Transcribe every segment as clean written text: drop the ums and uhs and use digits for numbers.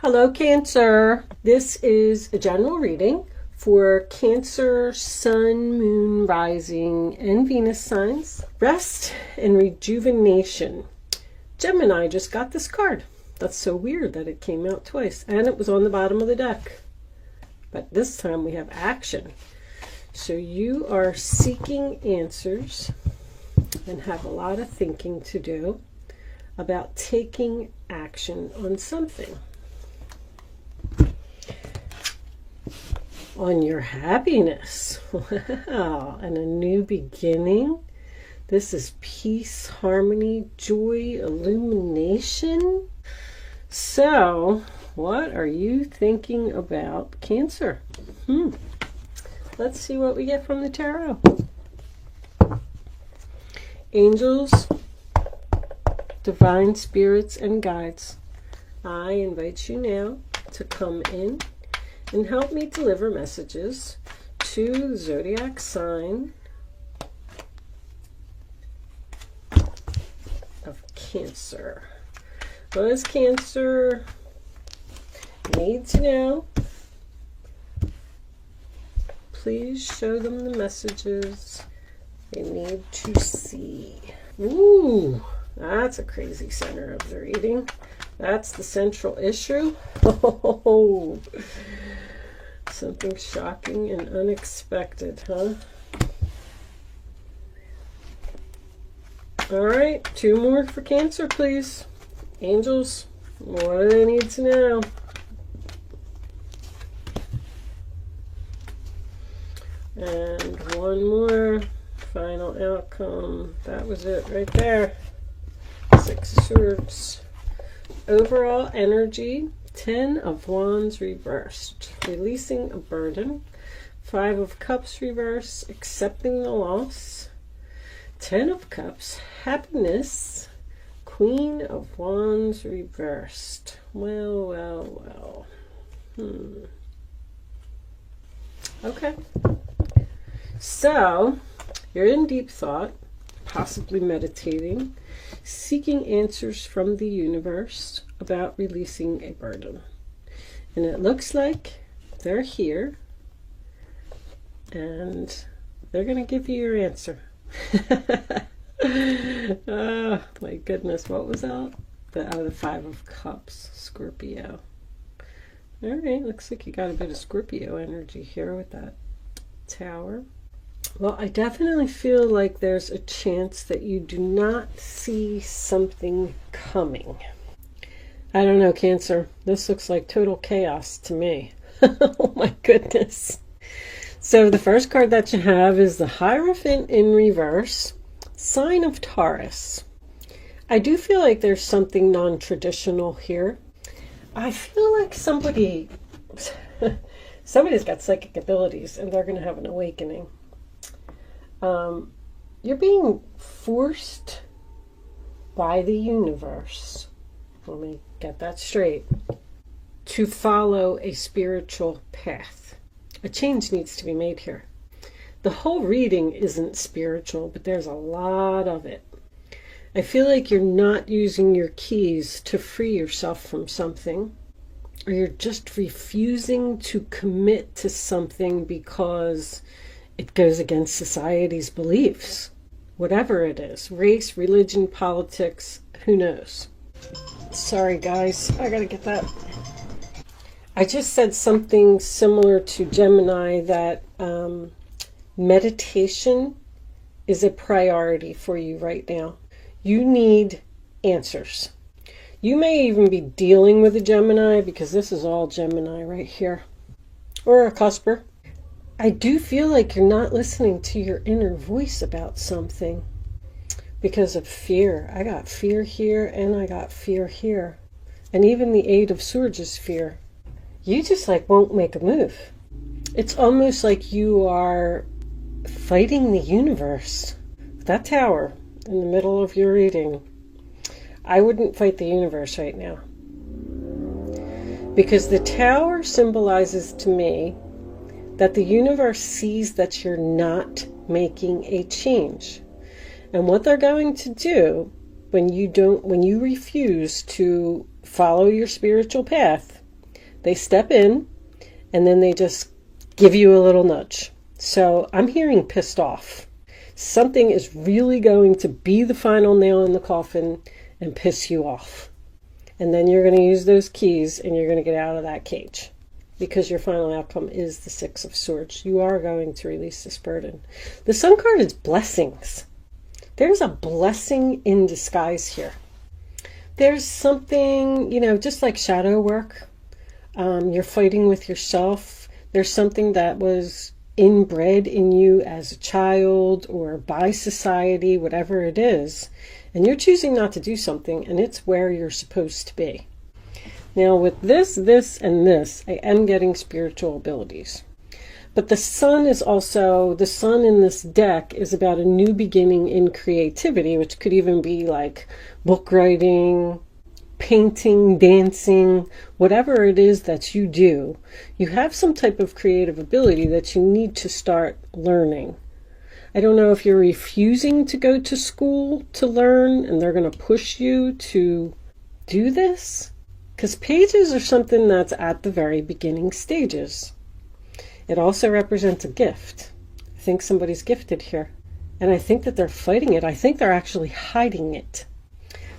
Hello, Cancer. This is a general reading for Cancer, Sun, Moon, Rising, and Venus signs. Rest and rejuvenation. Gemini just got this card. That's so weird that it came out twice, and it was on the bottom of the deck. But this time we have action. So you are seeking answers and have a lot of thinking to do about taking action on something. On your happiness. Wow, and a new beginning. This is peace, harmony, joy, illumination. So, what are you thinking about, Cancer? Let's see what we get from the tarot. Angels, divine spirits, and guides, I invite you now to come in and help me deliver messages to the zodiac sign of Cancer. What does Cancer need to know? Please show them the messages they need to see. Ooh, that's a crazy center of the reading. That's the central issue. Oh, something shocking and unexpected, huh? All right, two more for Cancer, please. Angels, what do they need to know? And one more, final outcome. That was it right there. 6 of Swords. Overall energy, 10 of Wands reversed, releasing a burden. 5 of Cups reverse, accepting the loss. 10 of Cups, happiness. Queen of Wands reversed. Well. Okay. So, you're in deep thought, possibly meditating, seeking answers from the universe about releasing a burden. And it looks like they're here and they're going to give you your answer. Oh my goodness, what was that? The 5 of Cups, Scorpio. All right, looks like you got a bit of Scorpio energy here with that Tower. Well, I definitely feel like there's a chance that you do not see something coming. I don't know, Cancer. This looks like total chaos to me. Oh my goodness. So the first card that you have is the Hierophant in reverse, sign of Taurus. I do feel like there's something non-traditional here. I feel like somebody's got psychic abilities and they're going to have an awakening. You're being forced by the universe, let me get that straight, to follow a spiritual path. A change needs to be made here. The whole reading isn't spiritual, but there's a lot of it. I feel like you're not using your keys to free yourself from something, or you're just refusing to commit to something because it goes against society's beliefs. Whatever it is, race, religion, politics, who knows? Sorry guys, I gotta get that. I just said something similar to Gemini, that meditation is a priority for you right now. You need answers. You may even be dealing with a Gemini, because this is all Gemini right here, or a cusper. I do feel like you're not listening to your inner voice about something because of fear. I got fear here and I got fear here. And even the 8 of Swords is fear. You just won't make a move. It's almost like you are fighting the universe. That Tower in the middle of your reading. I wouldn't fight the universe right now. Because the Tower symbolizes to me that the universe sees that you're not making a change. And what they're going to do when you refuse to follow your spiritual path, They step in and then they just give you a little nudge. So I'm hearing pissed off. Something is really going to be the final nail in the coffin and piss you off. And then you're going to use those keys and you're going to get out of that cage. Because your final outcome is the Six of Swords. You are going to release this burden. The Sun card is blessings. There's a blessing in disguise here. There's something, just like shadow work. You're fighting with yourself. There's something that was inbred in you as a child or by society, whatever it is. And you're choosing not to do something, and it's where you're supposed to be. Now with this, and this, I am getting spiritual abilities. But the sun is also, the sun in this deck is about a new beginning in creativity, which could even be like book writing, painting, dancing, whatever it is that you do. You have some type of creative ability that you need to start learning. I don't know if you're refusing to go to school to learn and they're going to push you to do this. Because pages are something that's at the very beginning stages. It also represents a gift. I think somebody's gifted here. And I think that they're fighting it. I think they're actually hiding it.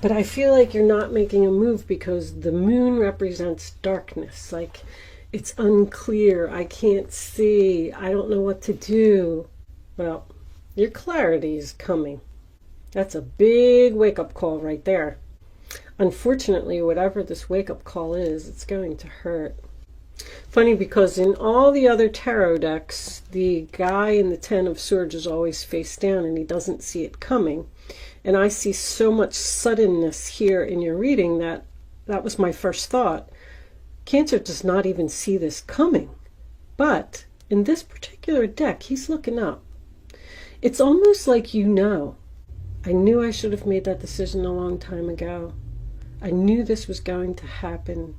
But I feel like you're not making a move because the moon represents darkness. Like, it's unclear. I can't see. I don't know what to do. Well, your clarity is coming. That's a big wake-up call right there. Unfortunately, whatever this wake-up call is, it's going to hurt. Funny, because in all the other tarot decks, the guy in the Ten of Swords is always face down and he doesn't see it coming. And I see so much suddenness here in your reading that was my first thought. Cancer does not even see this coming. But in this particular deck, he's looking up. It's almost like I knew I should have made that decision a long time ago. I knew this was going to happen.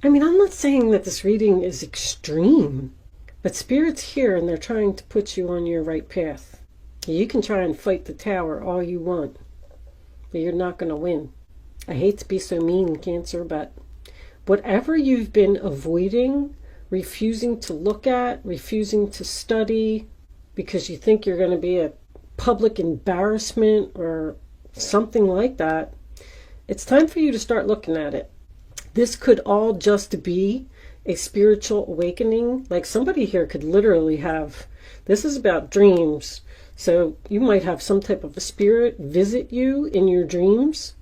I mean, I'm not saying that this reading is extreme, but Spirit's here and they're trying to put you on your right path. You can try and fight the tower all you want, but you're not going to win. I hate to be so mean, Cancer, but whatever you've been avoiding, refusing to look at, refusing to study, because you think you're going to be a public embarrassment or something like that, it's time for you to start looking at it. This could all just be a spiritual awakening. Like somebody here could literally have, this is about dreams. So you might have some type of a spirit visit you in your dreams.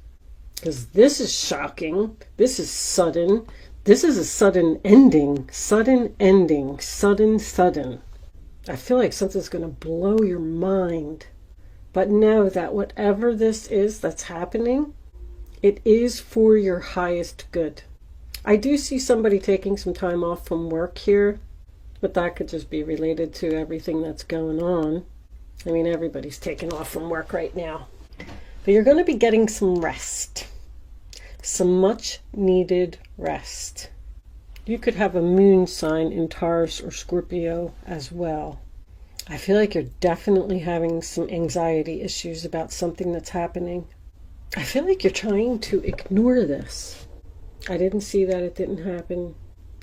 Because this is shocking. This is sudden. This is a sudden ending. Sudden ending. Sudden. I feel like something's going to blow your mind. But know that whatever this is that's happening, it is for your highest good. I do see somebody taking some time off from work here, but that could just be related to everything that's going on. I mean, everybody's taking off from work right now. But you're going to be getting some rest. Some much needed rest. You could have a moon sign in Taurus or Scorpio as well. I feel like you're definitely having some anxiety issues about something that's happening. I feel like you're trying to ignore this. I didn't see that, it didn't happen.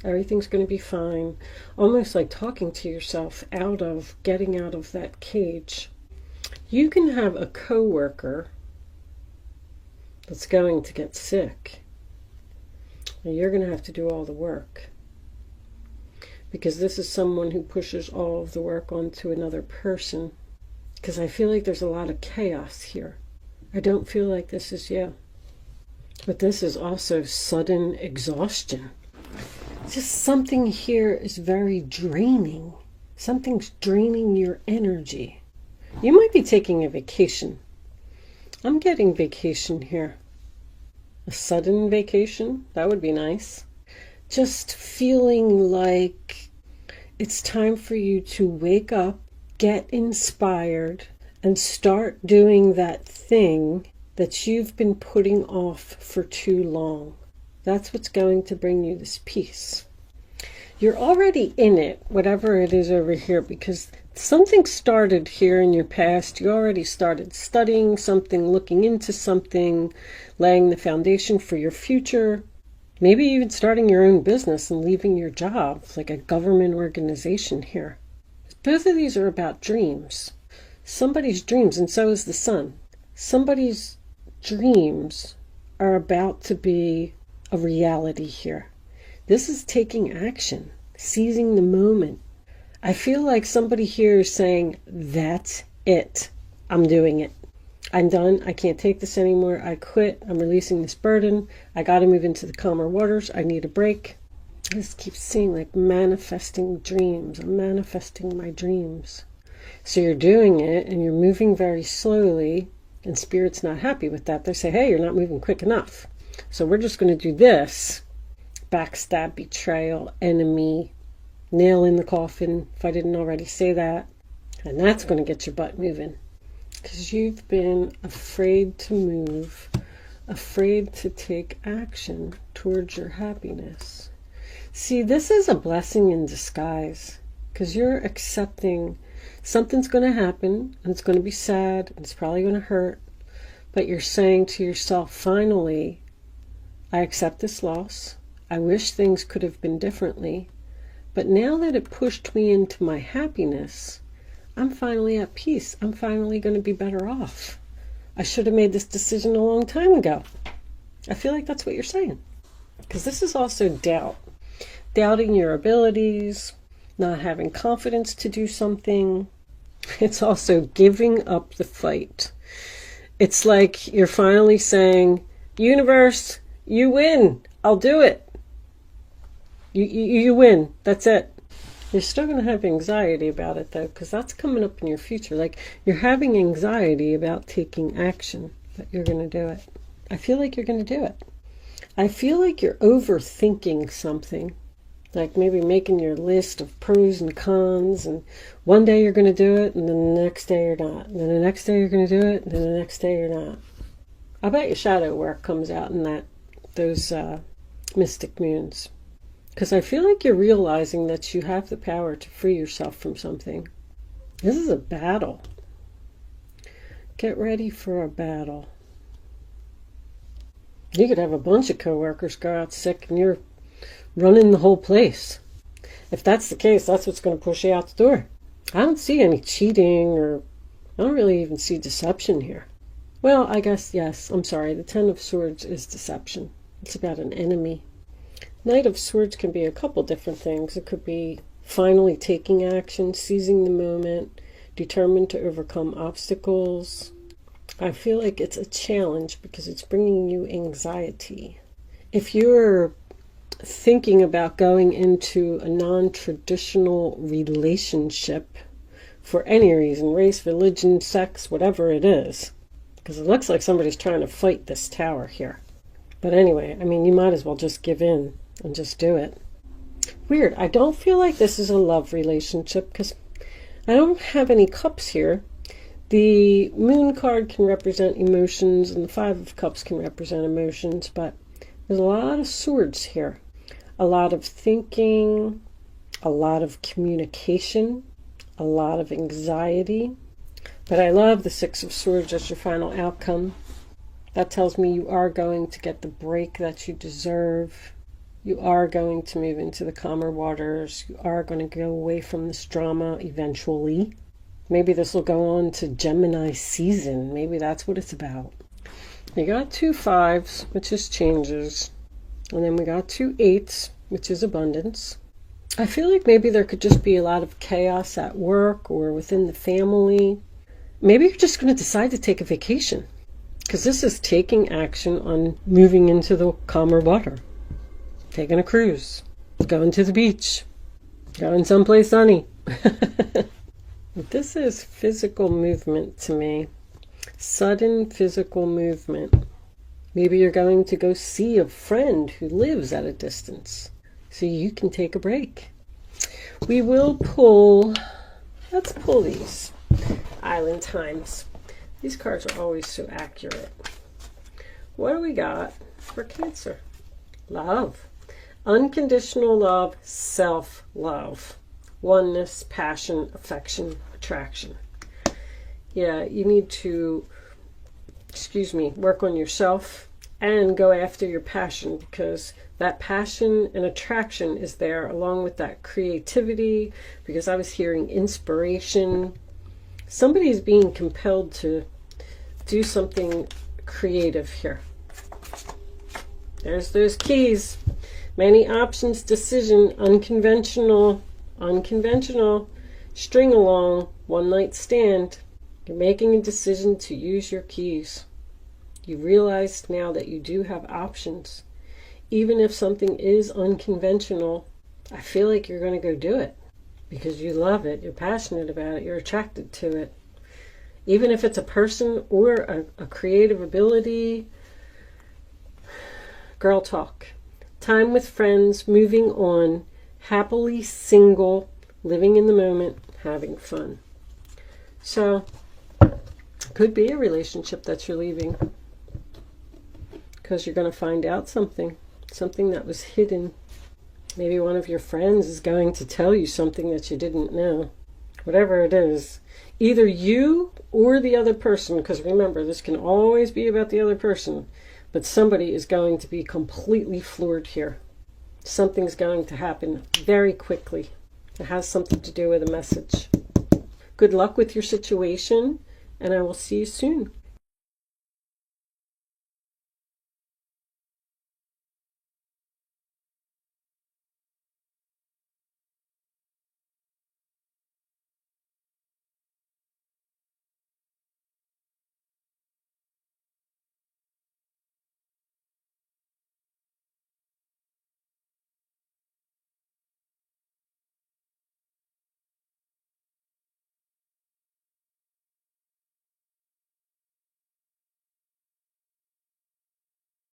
Everything's going to be fine. Almost like talking to yourself getting out of that cage. You can have a coworker that's going to get sick. And you're going to have to do all the work. Because this is someone who pushes all of the work onto another person. Because I feel like there's a lot of chaos here. I don't feel like this is you. But this is also sudden exhaustion. Just something here is very draining. Something's draining your energy. You might be taking a vacation. I'm getting vacation here. A sudden vacation? That would be nice. Just feeling like it's time for you to wake up, get inspired, and start doing that thing that you've been putting off for too long. That's what's going to bring you this peace. You're already in it, whatever it is over here, because something started here in your past. You already started studying something, looking into something, laying the foundation for your future. Maybe even starting your own business and leaving your job, like a government organization here. Both of these are about dreams. Somebody's dreams, and so is the sun. Somebody's dreams are about to be a reality here. This is taking action, seizing the moment. I feel like somebody here is saying, that's it. I'm doing it. I'm done. I can't take this anymore. I quit. I'm releasing this burden. I got to move into the calmer waters. I need a break. I just keep seeing like manifesting dreams. I'm manifesting my dreams. So you're doing it and you're moving very slowly, and Spirit's not happy with that. They say, hey, you're not moving quick enough. So we're just going to do this. Backstab, betrayal, enemy, nail in the coffin, if I didn't already say that. And that's going to get your butt moving. Because you've been afraid to move, afraid to take action towards your happiness. See, this is a blessing in disguise. Because you're accepting something's going to happen, and it's going to be sad, and it's probably going to hurt. But you're saying to yourself, finally, I accept this loss. I wish things could have been differently. But now that it pushed me into my happiness, I'm finally at peace. I'm finally going to be better off. I should have made this decision a long time ago. I feel like that's what you're saying. Because this is also doubt. Doubting your abilities, not having confidence to do something. It's also giving up the fight. It's like you're finally saying, universe, you win. I'll do it. You win. That's it. You're still going to have anxiety about it, though, because that's coming up in your future. Like, you're having anxiety about taking action, but you're going to do it. I feel like you're going to do it. I feel like you're overthinking something, like maybe making your list of pros and cons, and one day you're going to do it, and then the next day you're not. And then the next day you're going to do it, and then the next day you're not. I bet your shadow work comes out in those mystic moons. Because I feel like you're realizing that you have the power to free yourself from something. This is a battle. Get ready for a battle. You could have a bunch of coworkers go out sick and you're running the whole place. If that's the case, that's what's going to push you out the door. I don't see any cheating, or I don't really even see deception here. Well, I guess, yes, I'm sorry. The Ten of Swords is deception. It's about an enemy. Knight of Swords can be a couple different things. It could be finally taking action, seizing the moment, determined to overcome obstacles. I feel like it's a challenge because it's bringing you anxiety. If you're thinking about going into a non-traditional relationship for any reason, race, religion, sex, whatever it is, because it looks like somebody's trying to fight this tower here. But anyway, I mean, you might as well just give in and just do it. Weird. I don't feel like this is a love relationship because I don't have any cups here. The moon card can represent emotions and the Five of Cups can represent emotions, but there's a lot of swords here. A lot of thinking, a lot of communication, a lot of anxiety. But I love the Six of Swords as your final outcome. That tells me you are going to get the break that you deserve. You are going to move into the calmer waters. You are going to go away from this drama eventually. Maybe this will go on to Gemini season. Maybe that's what it's about. You got 2 5s, which is changes. And then we got 2 8s, which is abundance. I feel like maybe there could just be a lot of chaos at work or within the family. Maybe you're just going to decide to take a vacation. Because this is taking action on moving into the calmer water. Taking a cruise, going to the beach, going someplace sunny. This is physical movement to me. Sudden physical movement. Maybe you're going to go see a friend who lives at a distance so you can take a break. We will pull, let's pull these Island Times. These cards are always so accurate. What do we got for Cancer? Love. Unconditional love, self-love, oneness, passion, affection, attraction. Yeah, you need to, work on yourself and go after your passion, because that passion and attraction is there along with that creativity, because I was hearing inspiration. Somebody is being compelled to do something creative here. There's those keys. Many options, decision, unconventional, string along, one night stand. You're making a decision to use your keys. You realize now that you do have options. Even if something is unconventional, I feel like you're going to go do it because you love it, you're passionate about it, you're attracted to it. Even if it's a person or a creative ability. Girl talk. Time with friends, moving on, happily single, living in the moment, having fun. So, could be a relationship that you're leaving because you're going to find out something that was hidden. Maybe one of your friends is going to tell you something that you didn't know. Whatever it is, either you or the other person, because remember, this can always be about the other person, but somebody is going to be completely floored here. Something's going to happen very quickly. It has something to do with a message. Good luck with your situation, and I will see you soon.